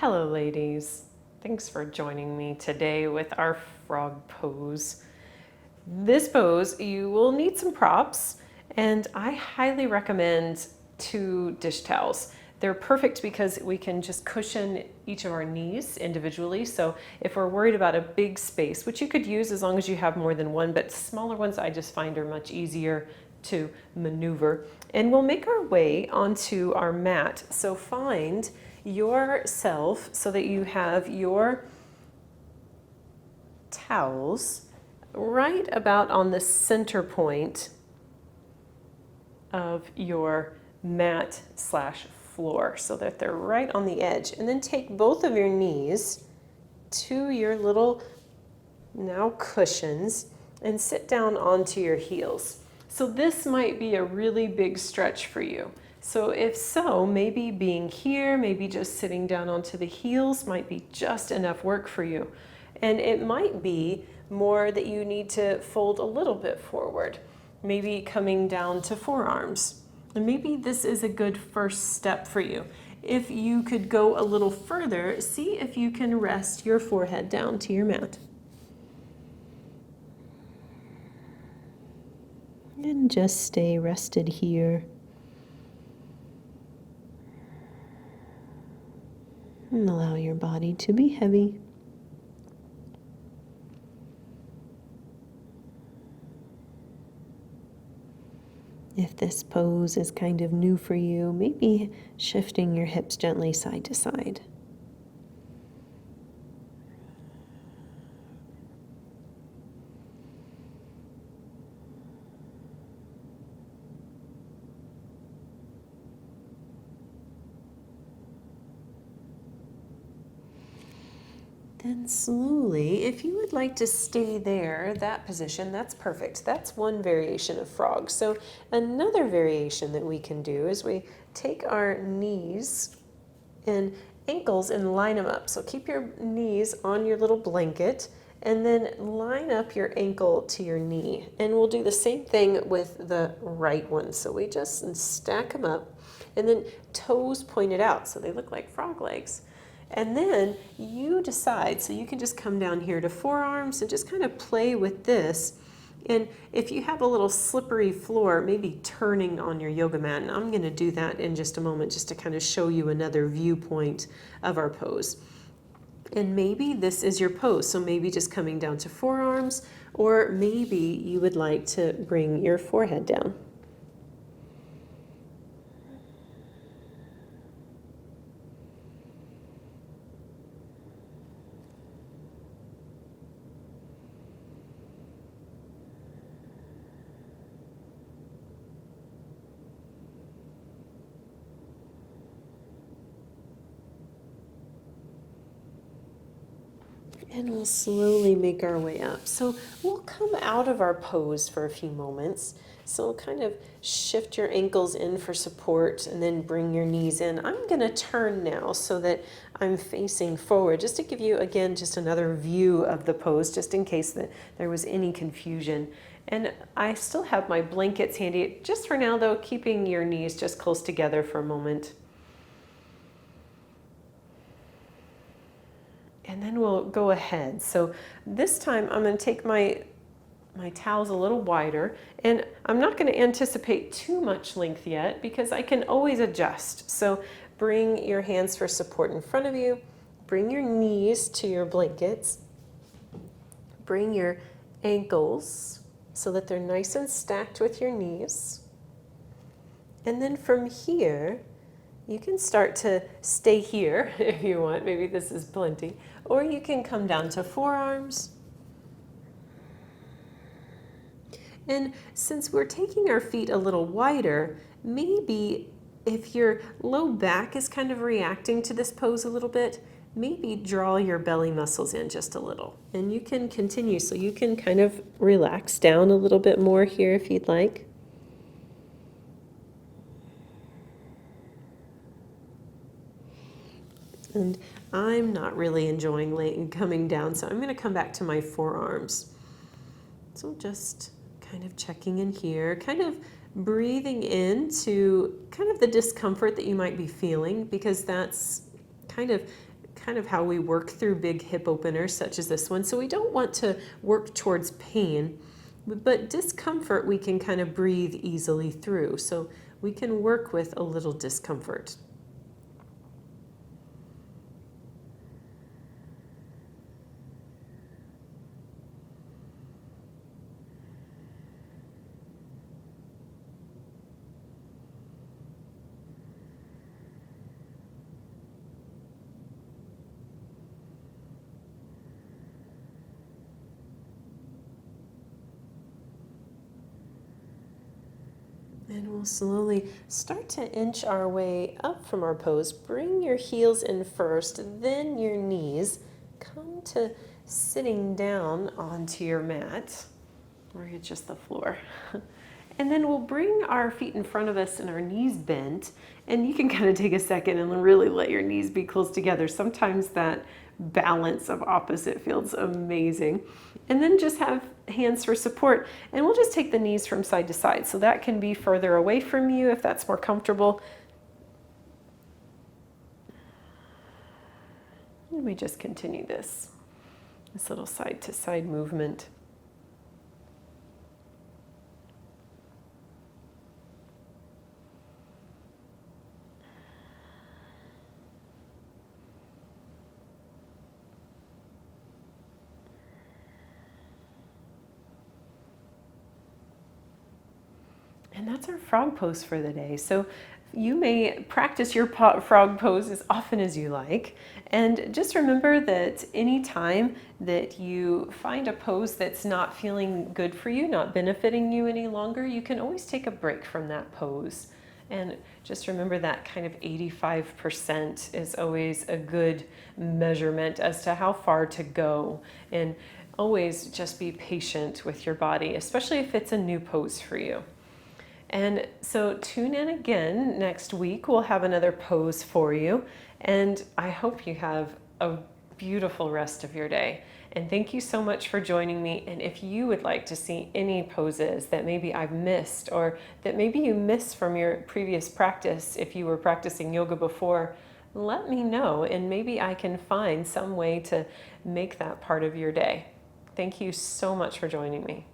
Hello ladies, thanks for joining me today with our frog pose. This pose, you will need some props, and I highly recommend 2 dish towels. They're perfect because we can just cushion each of our knees individually. So if we're worried about a big space, which you could use as long as you have more than one, but smaller ones I just find are much easier to maneuver. And we'll make our way onto our mat. So find yourself so that you have your towels right about on the center point of your mat slash floor so that they're right on the edge. And then take both of your knees to your little now cushions and sit down onto your heels. So this might be a really big stretch for you. So if so, maybe being here, maybe just sitting down onto the heels might be just enough work for you. And it might be more that you need to fold a little bit forward, maybe coming down to forearms. And maybe this is a good first step for you. If you could go a little further, see if you can rest your forehead down to your mat. And just stay rested here. And allow your body to be heavy. If this pose is kind of new for you, maybe shifting your hips gently side to side. Then slowly, if you would like to stay there, that position, that's perfect. That's one variation of frog. So another variation that we can do is we take our knees and ankles and line them up. So keep your knees on your little blanket and then line up your ankle to your knee. And we'll do the same thing with the right one. So we just stack them up and then toes pointed out so they look like frog legs. And then you decide, so you can just come down here to forearms and just kind of play with this. And if you have a little slippery floor, maybe turning on your yoga mat, and I'm going to do that in just a moment just to kind of show you another viewpoint of our pose. And maybe this is your pose, so maybe just coming down to forearms, or maybe you would like to bring your forehead down. And we'll slowly make our way up. So we'll come out of our pose for a few moments. So kind of shift your ankles in for support and then bring your knees in. I'm going to turn now so that I'm facing forward, just to give you, again, just another view of the pose, just in case that there was any confusion. And I still have my blankets handy. Just for now, though, keeping your knees just close together for a moment. And then we'll go ahead. So this time I'm going to take my towels a little wider, and I'm not going to anticipate too much length yet because I can always adjust. So bring your hands for support in front of you, bring your knees to your blankets, bring your ankles so that they're nice and stacked with your knees. And then from here, you can start to stay here if you want. Maybe this is plenty. Or you can come down to forearms. And since we're taking our feet a little wider, maybe if your low back is kind of reacting to this pose a little bit, maybe draw your belly muscles in just a little. And you can continue, so you can kind of relax down a little bit more here if you'd like. And I'm not really enjoying coming down, so I'm going to come back to my forearms. So just kind of checking in here, kind of breathing into kind of the discomfort that you might be feeling, because that's kind of kind of how we work through big hip openers such as this one. So we don't want to work towards pain, but discomfort we can kind of breathe easily through. So we can work with a little discomfort. And we'll slowly start to inch our way up from our pose. Bring your heels in first, then your knees. Come to sitting down onto your mat, or just the floor. And then we'll bring our feet in front of us and our knees bent. And you can kind of take a second and really let your knees be close together. Sometimes that balance of opposite feels amazing. And then just have hands for support. And we'll just take the knees from side to side. So that can be further away from you if that's more comfortable. And we just continue this little side to side movement. And that's our frog pose for the day. So you may practice your frog pose as often as you like. And just remember that anytime that you find a pose that's not feeling good for you, not benefiting you any longer, you can always take a break from that pose. And just remember that kind of 85% is always a good measurement as to how far to go. And always just be patient with your body, especially if it's a new pose for you. And so tune in again next week. We'll have another pose for you. And I hope you have a beautiful rest of your day. And thank you so much for joining me. And if you would like to see any poses that maybe I've missed, or that maybe you missed from your previous practice, if you were practicing yoga before, let me know. And maybe I can find some way to make that part of your day. Thank you so much for joining me.